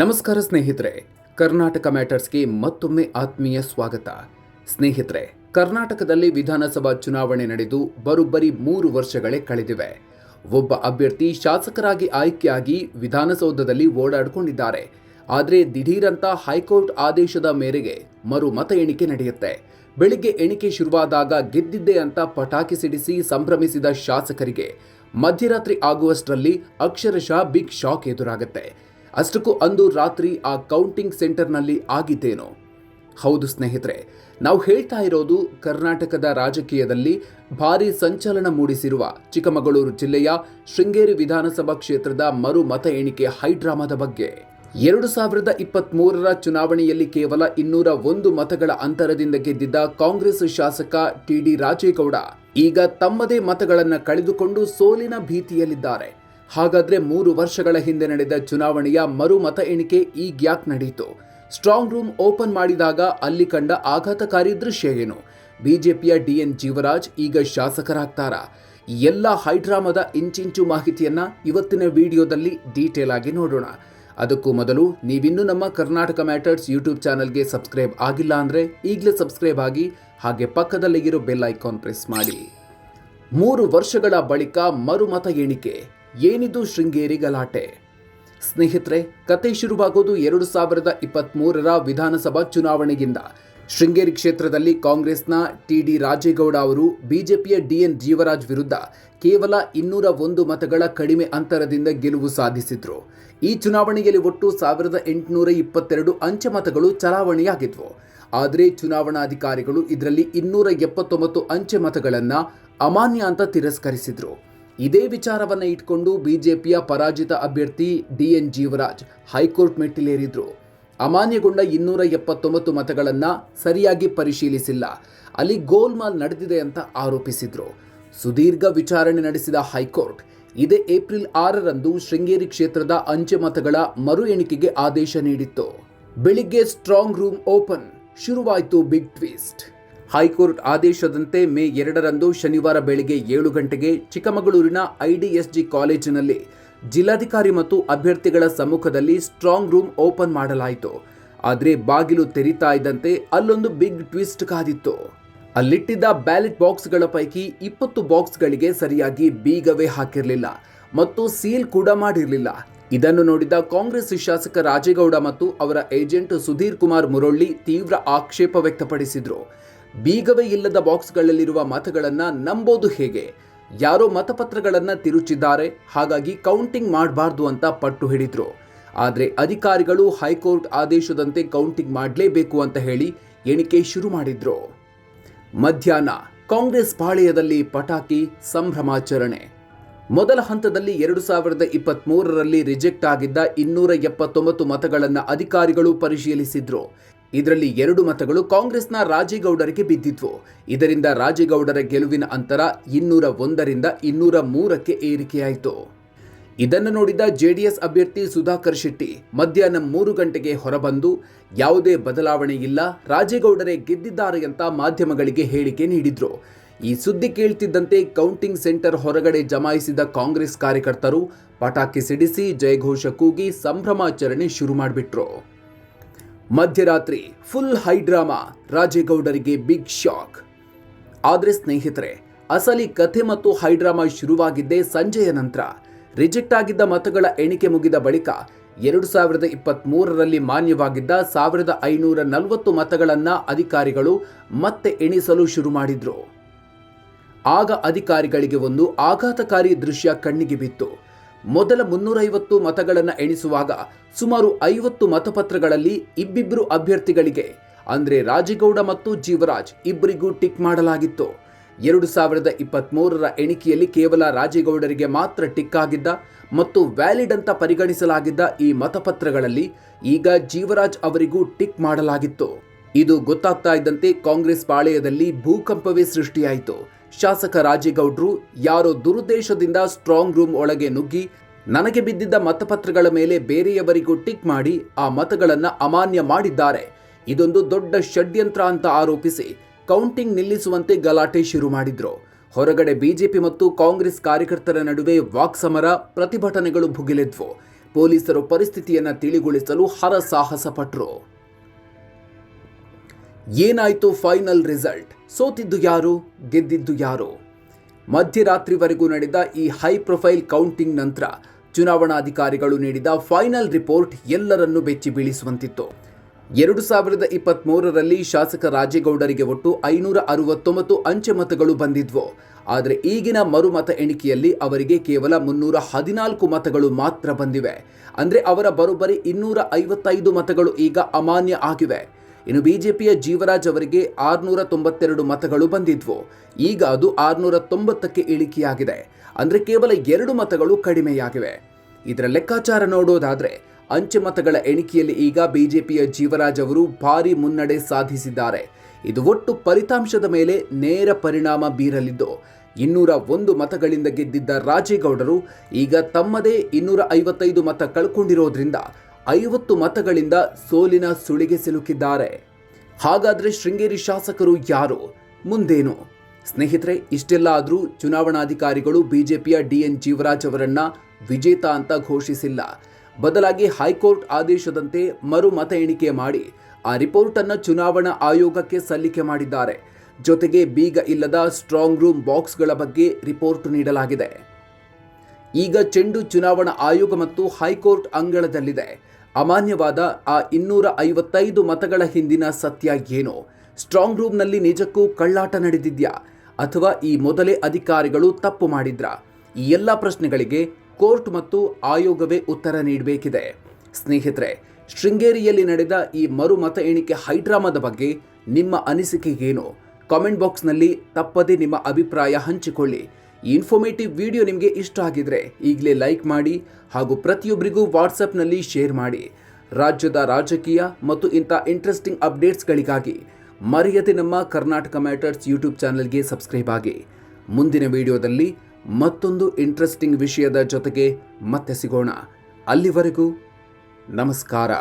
ನಮಸ್ಕಾರ ಸ್ನೇಹಿತರೆ, ಕರ್ನಾಟಕ ಮ್ಯಾಟರ್ಸ್ಗೆ ಮತ್ತೊಮ್ಮೆ ಆತ್ಮೀಯ ಸ್ವಾಗತ. ಸ್ನೇಹಿತರೆ, ಕರ್ನಾಟಕದಲ್ಲಿ ವಿಧಾನಸಭಾ ಚುನಾವಣೆ ನಡೆದು ಬರೋಬ್ಬರಿ 3 ವರ್ಷಗಳೇ ಕಳೆದಿವೆ. ಒಬ್ಬ ಅಭ್ಯರ್ಥಿ ಶಾಸಕರಾಗಿ ಆಯ್ಕೆಯಾಗಿ ವಿಧಾನಸೌಧದಲ್ಲಿ ಓಡಾಡಿಕೊಂಡಿದ್ದಾರೆ. ಆದರೆ ದಿಢೀರಂತ ಹೈಕೋರ್ಟ್ ಆದೇಶದ ಮೇರೆಗೆ ಮರು ಮತ ಎಣಿಕೆ ನಡೆಯುತ್ತೆ. ಬೆಳಿಗ್ಗೆ ಎಣಿಕೆ ಶುರುವಾದಾಗ ಗೆದ್ದಿದ್ದೆ ಅಂತ ಪಟಾಕಿ ಸಿಡಿಸಿ ಸಂಭ್ರಮಿಸಿದ ಶಾಸಕರಿಗೆ ಮಧ್ಯರಾತ್ರಿ ಆಗುವಷ್ಟರಲ್ಲಿ ಅಕ್ಷರಶಃ ಬಿಗ್ ಶಾಕ್ ಎದುರಾಗುತ್ತೆ. ಅಷ್ಟಕ್ಕೂ ಅಂದು ರಾತ್ರಿ ಆ ಕೌಂಟಿಂಗ್ ಸೆಂಟರ್ನಲ್ಲಿ ಆಗಿದ್ದೇನೋ? ಹೌದು ಸ್ನೇಹಿತರೆ, ನಾವು ಹೇಳ್ತಾ ಇರೋದು ಕರ್ನಾಟಕದ ರಾಜಕೀಯದಲ್ಲಿ ಭಾರೀ ಸಂಚಲನ ಮೂಡಿಸಿರುವ ಚಿಕ್ಕಮಗಳೂರು ಜಿಲ್ಲೆಯ ಶೃಂಗೇರಿ ವಿಧಾನಸಭಾ ಕ್ಷೇತ್ರದ ಮರು ಮತ ಎಣಿಕೆ ಹೈಡ್ರಾಮಾದ ಬಗ್ಗೆ. 2023ರ ಚುನಾವಣೆಯಲ್ಲಿ ಕೇವಲ 201 ಮತಗಳ ಅಂತರದಿಂದ ಗೆದ್ದಿದ್ದ ಕಾಂಗ್ರೆಸ್ ಶಾಸಕ ಟಿ.ಡಿ. ರಾಜೇಗೌಡ ಈಗ ತಮ್ಮದೇ ಮತಗಳನ್ನು ಕಳೆದುಕೊಂಡು ಸೋಲಿನ ಭೀತಿಯಲ್ಲಿದ್ದಾರೆ. ಹಾಗಾದ್ರೆ 3 ವರ್ಷಗಳ ಹಿಂದೆ ನಡೆದ ಚುನಾವಣೆಯ ಮರು ಮತ ಎಣಿಕೆ ಈಗ್ಯಾಕೆ ನಡೆಯಿತು? ಸ್ಟ್ರಾಂಗ್ ರೂಮ್ ಓಪನ್ ಮಾಡಿದಾಗ ಅಲ್ಲಿ ಕಂಡ ಆಘಾತಕಾರಿ ದೃಶ್ಯ ಏನು? ಬಿಜೆಪಿಯ ಡಿ.ಎನ್. ಜೀವರಾಜ್ ಈಗ ಶಾಸಕರಾಗ್ತಾರಾ? ಎಲ್ಲ ಹೈಡ್ರಾಮಾದ ಇಂಚಿಂಚು ಮಾಹಿತಿಯನ್ನ ಇವತ್ತಿನ ವಿಡಿಯೋದಲ್ಲಿ ಡೀಟೇಲ್ ಆಗಿ ನೋಡೋಣ. ಅದಕ್ಕೂ ಮೊದಲು ನೀವಿನ್ನೂ ನಮ್ಮ ಕರ್ನಾಟಕ ಮ್ಯಾಟರ್ಸ್ ಯೂಟ್ಯೂಬ್ ಚಾನಲ್ಗೆ ಸಬ್ಸ್ಕ್ರೈಬ್ ಆಗಿಲ್ಲ ಅಂದರೆ ಈಗಲೇ ಸಬ್ಸ್ಕ್ರೈಬ್ ಆಗಿ, ಹಾಗೆ ಪಕ್ಕದಲ್ಲಿರೋ ಬೆಲ್ ಐಕಾನ್ ಪ್ರೆಸ್ ಮಾಡಿ. 3 ವರ್ಷಗಳ ಬಳಿಕ ಮರುಮತ ಎಣಿಕೆ. ಏನಿದು ಶೃಂಗೇರಿ ಗಲಾಟೆ? ಸ್ನೇಹಿತರೆ, ಕತೆ ಶುರುವಾಗೋದು 2023ರ ವಿಧಾನಸಭಾ ಚುನಾವಣೆಯಿಂದ. ಶೃಂಗೇರಿ ಕ್ಷೇತ್ರದಲ್ಲಿ ಕಾಂಗ್ರೆಸ್ನ ಟಿ.ಡಿ. ರಾಜೇಗೌಡ ಅವರು ಬಿಜೆಪಿಯ ಡಿ.ಎನ್. ಜೀವರಾಜ್ ವಿರುದ್ಧ ಕೇವಲ 201 ಮತಗಳ ಕಡಿಮೆ ಅಂತರದಿಂದ ಗೆಲುವು ಸಾಧಿಸಿದ್ರು. ಈ ಚುನಾವಣೆಯಲ್ಲಿ ಒಟ್ಟು 1822 ಅಂಚೆ ಮತಗಳು ಚಲಾವಣೆಯಾಗಿದ್ವು. ಆದರೆ ಚುನಾವಣಾಧಿಕಾರಿಗಳು ಇದರಲ್ಲಿ 279 ಅಂಚೆ ಮತಗಳನ್ನು ಅಮಾನ್ಯ ಅಂತ ತಿರಸ್ಕರಿಸಿದ್ರು. ಇದೇ ವಿಚಾರವನ್ನ ಇಟ್ಕೊಂಡು ಬಿಜೆಪಿಯ ಪರಾಜಿತ ಅಭ್ಯರ್ಥಿ ಡಿ.ಎನ್. ಜೀವರಾಜ್ ಹೈಕೋರ್ಟ್ ಮೆಟ್ಟಿಲೇರಿದ್ರು. ಅಮಾನ್ಯಗೊಂಡ 279 ಮತಗಳನ್ನು ಸರಿಯಾಗಿ ಪರಿಶೀಲಿಸಿಲ್ಲ, ಅಲ್ಲಿ ಗೋಲ್ಮಾಲ್ ನಡೆದಿದೆ ಅಂತ ಆರೋಪಿಸಿದ್ರು. ಸುದೀರ್ಘ ವಿಚಾರಣೆ ನಡೆಸಿದ ಹೈಕೋರ್ಟ್ ಇದೇ ಏಪ್ರಿಲ್ 6ರಂದು ಶೃಂಗೇರಿ ಕ್ಷೇತ್ರದ ಅಂಚೆ ಮತಗಳ ಮರು ಎಣಿಕೆಗೆ ಆದೇಶ ನೀಡಿತ್ತು. ಬೆಳಿಗ್ಗೆ ಸ್ಟ್ರಾಂಗ್ ರೂಮ್ ಓಪನ್, ಶುರುವಾಯಿತು ಬಿಗ್ ಟ್ವಿಸ್ಟ್. ಹೈಕೋರ್ಟ್ ಆದೇಶದಂತೆ ಮೇ 2ರಂದು ಶನಿವಾರ ಬೆಳಿಗ್ಗೆ 7 ಗಂಟೆಗೆ ಚಿಕ್ಕಮಗಳೂರಿನ ಐಡಿಎಸ್ಜಿ ಕಾಲೇಜಿನಲ್ಲಿ ಜಿಲ್ಲಾಧಿಕಾರಿ ಮತ್ತು ಅಭ್ಯರ್ಥಿಗಳ ಸಮ್ಮುಖದಲ್ಲಿ ಸ್ಟ್ರಾಂಗ್ ರೂಮ್ ಓಪನ್ ಮಾಡಲಾಯಿತು. ಆದರೆ ಬಾಗಿಲು ತೆರೀತಾ ಇದ್ದಂತೆ ಅಲ್ಲೊಂದು ಬಿಗ್ ಟ್ವಿಸ್ಟ್ ಕಾದಿತ್ತು. ಅಲ್ಲಿಟ್ಟಿದ್ದ ಬ್ಯಾಲೆಟ್ ಬಾಕ್ಸ್ಗಳ ಪೈಕಿ 20 ಬಾಕ್ಸ್ಗಳಿಗೆ ಸರಿಯಾಗಿ ಬೀಗವೇ ಹಾಕಿರಲಿಲ್ಲ ಮತ್ತು ಸೀಲ್ ಕೂಡ ಮಾಡಿರಲಿಲ್ಲ. ಇದನ್ನು ನೋಡಿದ ಕಾಂಗ್ರೆಸ್ ಶಾಸಕ ರಾಜೇಗೌಡ ಮತ್ತು ಅವರ ಏಜೆಂಟ್ ಸುಧೀರ್ ಕುಮಾರ್ ಮುರೊಳ್ಳಿ ತೀವ್ರ ಆಕ್ಷೇಪ ವ್ಯಕ್ತಪಡಿಸಿದರು. ಬೀಗವೇ ಇಲ್ಲದ ಬಾಕ್ಸ್ಗಳಲ್ಲಿರುವ ಮತಗಳನ್ನು ನಂಬೋದು ಹೇಗೆ? ಯಾರೋ ಮತಪತ್ರಗಳನ್ನು ತಿರುಚಿದ್ದಾರೆ, ಹಾಗಾಗಿ ಕೌಂಟಿಂಗ್ ಮಾಡಬಾರ್ದು ಅಂತ ಪಟ್ಟು ಹಿಡಿದ್ರು. ಆದರೆ ಅಧಿಕಾರಿಗಳು ಹೈಕೋರ್ಟ್ ಆದೇಶದಂತೆ ಕೌಂಟಿಂಗ್ ಮಾಡಲೇಬೇಕು ಅಂತ ಹೇಳಿ ಎಣಿಕೆ ಶುರು ಮಾಡಿದ್ರು. ಮಧ್ಯಾಹ್ನ ಕಾಂಗ್ರೆಸ್ ಪಾಳೆಯದಲ್ಲಿ ಪಟಾಕಿ ಸಂಭ್ರಮಾಚರಣೆ. ಮೊದಲ ಹಂತದಲ್ಲಿ 2023ರಲ್ಲಿ ರಿಜೆಕ್ಟ್ ಆಗಿದ್ದ 279 ಮತಗಳನ್ನು ಅಧಿಕಾರಿಗಳು ಪರಿಶೀಲಿಸಿದ್ರು. ಇದರಲ್ಲಿ 2 ಮತಗಳು ಕಾಂಗ್ರೆಸ್ನ ರಾಜೇಗೌಡರಿಗೆ ಬಿದ್ದಿದ್ವು. ಇದರಿಂದ ರಾಜೇಗೌಡರ ಗೆಲುವಿನ ಅಂತರ 201ರಿಂದ 203ಕ್ಕೆ ಏರಿಕೆಯಾಯಿತು. ಇದನ್ನು ನೋಡಿದ ಜೆಡಿಎಸ್ ಅಭ್ಯರ್ಥಿ ಸುಧಾಕರ್ ಶೆಟ್ಟಿ ಮಧ್ಯಾಹ್ನ 3 ಗಂಟೆಗೆ ಹೊರಬಂದು ಯಾವುದೇ ಬದಲಾವಣೆ ಇಲ್ಲ, ರಾಜೇಗೌಡರೇ ಗೆದ್ದಿದ್ದಾರೆ ಅಂತ ಮಾಧ್ಯಮಗಳಿಗೆ ಹೇಳಿಕೆ ನೀಡಿದ್ರು. ಈ ಸುದ್ದಿ ಕೇಳ್ತಿದ್ದಂತೆ ಕೌಂಟಿಂಗ್ ಸೆಂಟರ್ ಹೊರಗಡೆ ಜಮಾಯಿಸಿದ ಕಾಂಗ್ರೆಸ್ ಕಾರ್ಯಕರ್ತರು ಪಟಾಕಿ ಸಿಡಿಸಿ ಜಯಘೋಷ ಕೂಗಿ ಸಂಭ್ರಮಾಚರಣೆ ಶುರು ಮಾಡಿಬಿಟ್ರು. ಮಧ್ಯರಾತ್ರಿ ಫುಲ್ ಹೈಡ್ರಾಮಾ, ರಾಜೇಗೌಡರಿಗೆ ಬಿಗ್ ಶಾಕ್. ಆದರೆ ಸ್ನೇಹಿತರೆ, ಅಸಲಿ ಕಥೆ ಮತ್ತು ಹೈಡ್ರಾಮಾ ಶುರುವಾಗಿದ್ದೇ ಸಂಜೆಯ ನಂತರ. ರಿಜೆಕ್ಟ್ ಆಗಿದ್ದ ಮತಗಳ ಎಣಿಕೆ ಮುಗಿದ ಬಳಿಕ 2023ರಲ್ಲಿ ಮಾನ್ಯವಾಗಿದ್ದ 1540 ಮತಗಳನ್ನು ಅಧಿಕಾರಿಗಳು ಮತ್ತೆ ಎಣಿಸಲು ಶುರು ಮಾಡಿದ್ರು. ಆಗ ಅಧಿಕಾರಿಗಳಿಗೆ ಒಂದು ಆಘಾತಕಾರಿ ದೃಶ್ಯ ಕಣ್ಣಿಗೆ ಬಿತ್ತು. ಮೊದಲ 350 ಮತಗಳನ್ನು ಎಣಿಸುವಾಗ ಸುಮಾರು 50 ಮತಪತ್ರಗಳಲ್ಲಿ ಇಬ್ಬಿಬ್ಬರು ಅಭ್ಯರ್ಥಿಗಳಿಗೆ, ಅಂದರೆ ರಾಜೇಗೌಡ ಮತ್ತು ಜೀವರಾಜ್ ಇಬ್ಬರಿಗೂ ಟಿಕ್ ಮಾಡಲಾಗಿತ್ತು. 2023ರ ಎಣಿಕೆಯಲ್ಲಿ ಕೇವಲ ರಾಜೇಗೌಡರಿಗೆ ಮಾತ್ರ ಟಿಕ್ ಆಗಿದ್ದ ಮತ್ತು ವ್ಯಾಲಿಡ್ ಅಂತ ಪರಿಗಣಿಸಲಾಗಿದ್ದ ಈ ಮತಪತ್ರಗಳಲ್ಲಿ ಈಗ ಜೀವರಾಜ್ ಅವರಿಗೂ ಟಿಕ್ ಮಾಡಲಾಗಿತ್ತು. ಇದು ಗೊತ್ತಾಗ್ತಾ ಇದ್ದಂತೆ ಕಾಂಗ್ರೆಸ್ ಪಾಳೆಯದಲ್ಲಿ ಭೂಕಂಪವೇ ಸೃಷ್ಟಿಯಾಯಿತು. ಶಾಸಕ ರಾಜೇಗೌಡರು ಯಾರೋ ದುರುದ್ದೇಶದಿಂದ ಸ್ಟ್ರಾಂಗ್ ರೂಮ್ ಒಳಗೆ ನುಗ್ಗಿ ನನಗೆ ಬಿದ್ದಿದ್ದ ಮತಪತ್ರಗಳ ಮೇಲೆ ಬೇರೆಯವರಿಗೂ ಟಿಕ್ ಮಾಡಿ ಆ ಮತಗಳನ್ನು ಅಮಾನ್ಯ ಮಾಡಿದ್ದಾರೆ, ಇದೊಂದು ದೊಡ್ಡ ಷಡ್ಯಂತ್ರ ಅಂತ ಆರೋಪಿಸಿ ಕೌಂಟಿಂಗ್ ನಿಲ್ಲಿಸುವಂತೆ ಗಲಾಟೆ ಶುರು ಮಾಡಿದ್ರು. ಹೊರಗಡೆ ಬಿಜೆಪಿ ಮತ್ತು ಕಾಂಗ್ರೆಸ್ ಕಾರ್ಯಕರ್ತರ ನಡುವೆ ವಾಕ್ಸಮರ, ಪ್ರತಿಭಟನೆಗಳು ಭುಗಿಲೆದ್ವು. ಪೊಲೀಸರು ಪರಿಸ್ಥಿತಿಯನ್ನು ತಿಳಿಗೊಳಿಸಲು ಹರಸಾಹಸ ಪಟ್ಟರು. ಏನಾಯ್ತು ಫೈನಲ್ ರಿಸಲ್ಟ್? ಸೋತಿದ್ದು ಯಾರು, ಗೆದ್ದಿದ್ದು ಯಾರು? ಮಧ್ಯರಾತ್ರಿವರೆಗೂ ನಡೆದ ಈ ಹೈ ಪ್ರೊಫೈಲ್ ಕೌಂಟಿಂಗ್ ನಂತರ ಚುನಾವಣಾಧಿಕಾರಿಗಳು ನೀಡಿದ ಫೈನಲ್ ರಿಪೋರ್ಟ್ ಎಲ್ಲರನ್ನೂ ಬೆಚ್ಚಿ ಬೀಳಿಸುವಂತಿತ್ತು. 2023ರಲ್ಲಿ ಶಾಸಕ ರಾಜೇಗೌಡರಿಗೆ ಒಟ್ಟು 569 ಅಂಚೆ ಮತಗಳು ಬಂದಿದ್ವು. ಆದರೆ ಈಗಿನ ಮರುಮತ ಎಣಿಕೆಯಲ್ಲಿ ಅವರಿಗೆ ಕೇವಲ 314 ಮತಗಳು ಮಾತ್ರ ಬಂದಿವೆ. ಅಂದರೆ ಅವರ ಬರೋಬ್ಬರಿ 255 ಮತಗಳು ಈಗ ಅಮಾನ್ಯ ಆಗಿವೆ. ಇನ್ನು ಬಿಜೆಪಿಯ ಜೀವರಾಜ್ ಅವರಿಗೆ 692 ಮತಗಳು ಬಂದಿದ್ವು. ಈಗ ಅದು 690ಕ್ಕೆ ಇಳಿಕೆಯಾಗಿದೆ. ಅಂದರೆ ಕೇವಲ 2 ಮತಗಳು ಕಡಿಮೆಯಾಗಿವೆ. ಇದರ ಲೆಕ್ಕಾಚಾರ ನೋಡೋದಾದ್ರೆ ಅಂಚೆ ಮತಗಳ ಎಣಿಕೆಯಲ್ಲಿ ಈಗ ಬಿಜೆಪಿಯ ಜೀವರಾಜ್ ಅವರು ಭಾರಿ ಮುನ್ನಡೆ ಸಾಧಿಸಿದ್ದಾರೆ. ಇದು ಒಟ್ಟು ಫಲಿತಾಂಶದ ಮೇಲೆ ನೇರ ಪರಿಣಾಮ ಬೀರಲಿದ್ದು 201 ಮತಗಳಿಂದ ಗೆದ್ದಿದ್ದ ರಾಜೇಗೌಡರು ಈಗ ತಮ್ಮದೇ 255 ಮತ ಕಳ್ಕೊಂಡಿರೋದ್ರಿಂದ 50 ಮತಗಳಿಂದ ಸೋಲಿನ ಸುಳಿಗೆ ಸಿಲುಕಿದ್ದಾರೆ. ಹಾಗಾದ್ರೆ ಶೃಂಗೇರಿ ಶಾಸಕರು ಯಾರು, ಮುಂದೇನು? ಸ್ನೇಹಿತರೆ, ಇಷ್ಟೆಲ್ಲ ಆದರೂ ಚುನಾವಣಾಧಿಕಾರಿಗಳು ಬಿಜೆಪಿಯ ಡಿಎನ್ ಜೀವರಾಜ್ ಅವರನ್ನ ವಿಜೇತ ಅಂತ ಘೋಷಿಸಿಲ್ಲ. ಬದಲಾಗಿ ಹೈಕೋರ್ಟ್ ಆದೇಶದಂತೆ ಮರು ಮತ ಎಣಿಕೆ ಮಾಡಿ ಆ ರಿಪೋರ್ಟ್ ಅನ್ನು ಚುನಾವಣಾ ಆಯೋಗಕ್ಕೆ ಸಲ್ಲಿಕೆ ಮಾಡಿದ್ದಾರೆ. ಜೊತೆಗೆ ಬೀಗ ಇಲ್ಲದ ಸ್ಟ್ರಾಂಗ್ ರೂಮ್ ಬಾಕ್ಸ್ಗಳ ಬಗ್ಗೆ ರಿಪೋರ್ಟ್ ನೀಡಲಾಗಿದೆ. ಈಗ ಚೆಂಡು ಚುನಾವಣಾ ಆಯೋಗ ಮತ್ತು ಹೈಕೋರ್ಟ್ ಅಂಗಳದಲ್ಲಿದೆ. ಅಮಾನ್ಯವಾದ ಆ 255 ಮತಗಳ ಹಿಂದಿನ ಸತ್ಯ ಏನು? ಸ್ಟ್ರಾಂಗ್ ರೂಮ್ನಲ್ಲಿ ನಿಜಕ್ಕೂ ಕಳ್ಳಾಟ ನಡೆದಿದ್ಯಾ ಅಥವಾ ಈ ಮೊದಲೇ ಅಧಿಕಾರಿಗಳು ತಪ್ಪು ಮಾಡಿದ್ರಾ? ಈ ಎಲ್ಲ ಪ್ರಶ್ನೆಗಳಿಗೆ ಕೋರ್ಟ್ ಮತ್ತು ಆಯೋಗವೇ ಉತ್ತರ ನೀಡಬೇಕಿದೆ. ಸ್ನೇಹಿತರೆ, ಶೃಂಗೇರಿಯಲ್ಲಿ ನಡೆದ ಈ ಮರು ಮತ ಎಣಿಕೆ ಹೈಡ್ರಾಮಾದ ಬಗ್ಗೆ ನಿಮ್ಮ ಅನಿಸಿಕೆ ಏನು? ಕಾಮೆಂಟ್ ಬಾಕ್ಸ್ನಲ್ಲಿ ತಪ್ಪದೇ ನಿಮ್ಮ ಅಭಿಪ್ರಾಯ ಹಂಚಿಕೊಳ್ಳಿ. ಈ ಇನ್ಫಾರ್ಮೇಟಿವ್ ವಿಡಿಯೋ ನಿಮಗೆ ಇಷ್ಟ ಆಗಿದ್ರೆ ಈಗಲೇ ಲೈಕ್ ಮಾಡಿ ಹಾಗೂ ಪ್ರತಿಯೊಬ್ಬರಿಗೂ ವಾಟ್ಸಪ್ನಲ್ಲಿ ಶೇರ್ ಮಾಡಿ. ರಾಜ್ಯದ ರಾಜಕೀಯ ಮತ್ತು ಇಂಥ ಇಂಟ್ರೆಸ್ಟಿಂಗ್ ಅಪ್ಡೇಟ್ಸ್ಗಳಿಗಾಗಿ ಮರೆಯದೆ ನಮ್ಮ ಕರ್ನಾಟಕ ಮ್ಯಾಟರ್ಸ್ ಯೂಟ್ಯೂಬ್ ಚಾನಲ್ಗೆ ಸಬ್ಸ್ಕ್ರೈಬ್ ಆಗಿ. ಮುಂದಿನ ವಿಡಿಯೋದಲ್ಲಿ ಮತ್ತೊಂದು ಇಂಟ್ರೆಸ್ಟಿಂಗ್ ವಿಷಯದ ಜೊತೆಗೆ ಮತ್ತೆ ಸಿಗೋಣ. ಅಲ್ಲಿವರೆಗೂ ನಮಸ್ಕಾರ.